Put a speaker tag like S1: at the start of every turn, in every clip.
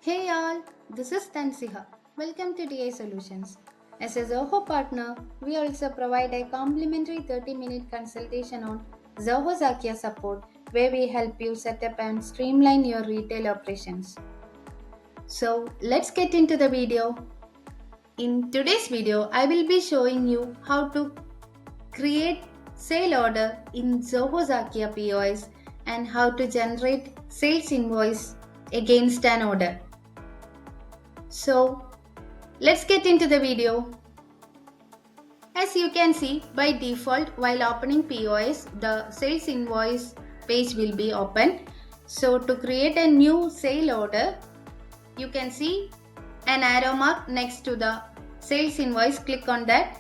S1: Hey all, this is Tansiha. Welcome to DA Solutions. As a Zoho partner, we also provide a complimentary 30-minute consultation on Zoho Zakya support where we help you set up and streamline your retail operations. So let's get into the video. In today's video, I will be showing you how to create sale order in Zoho Zakya POS and how to generate sales invoice against an order. So let's get into the video. As you can see, by default while opening POS, the sales invoice page will be open. So to create a new sale order, you can see an arrow mark next to the sales invoice. Click on that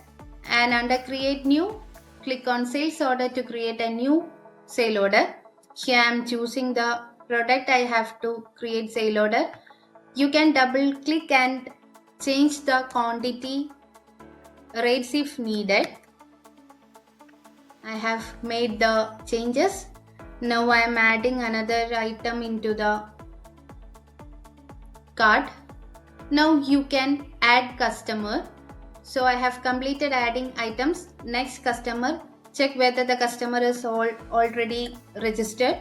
S1: and under create new, click on sales order to create a new sale order. Here I am choosing the product I have to create sale order. You can double click and change the quantity rates if needed. I have made the changes. Now I am adding another item into the cart. Now you can add customer. So I have completed adding items. Next customer, check whether the customer is already registered.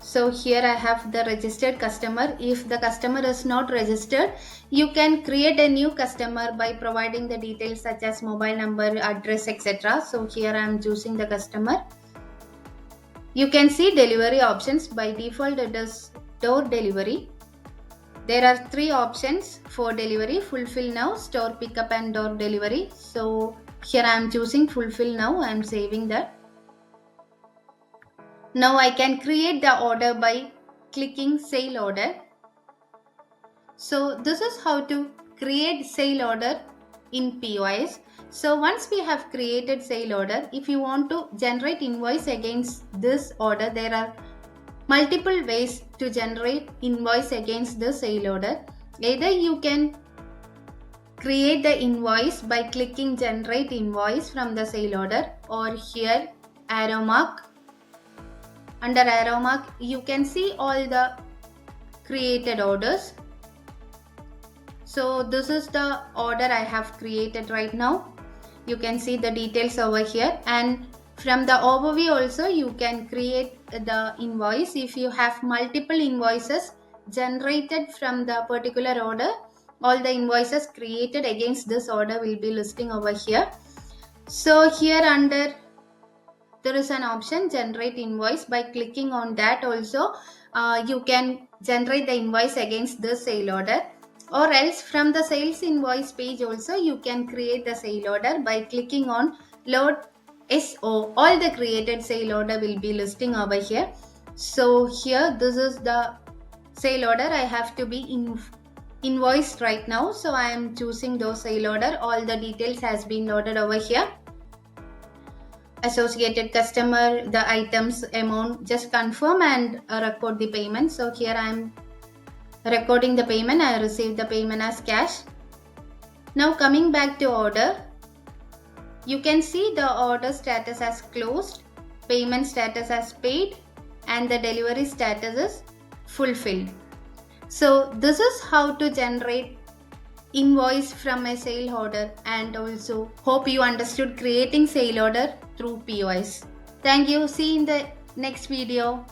S1: So here I have the registered customer. If the customer is not registered, you can create a new customer by providing the details such as mobile number, address, etc. So here I am choosing the customer. You can see delivery options. By default it is door delivery. There are three options for delivery: fulfill now, store pickup and door delivery. So here I am choosing fulfill now. I am saving that. Now I can create the order by clicking sale order. So this is how to create sale order in POS. So once we have created sale order, if you want to generate invoice against this order, there are multiple ways to generate invoice against the sale order. Either you can create the invoice by clicking generate invoice from the sale order, or here arrow mark. Under arrow mark, you can see all the created orders. So this is the order I have created right now. You can see the details over here, and from the overview also you can create the invoice. If you have multiple invoices generated from the particular order, all the invoices created against this order will be listing over here. So here under there is an option generate invoice. By clicking on that also you can generate the invoice against the sale order, or else from the sales invoice page also you can create the sale order by clicking on load SO. All the created sale order will be listing over here. So here this is the sale order I have to be invoiced right now. So I am choosing those sale order. All the details has been loaded over here. Associated customer, the items, amount, just confirm and record the payment. So here I am recording the payment. I received the payment as cash. Now coming back to order, you can see the order status as closed, payment status as paid, and the delivery status is fulfilled. So this is how to generate invoice from a sale order, and also hope you understood creating sale order through POS. Thank you. See you in the next video.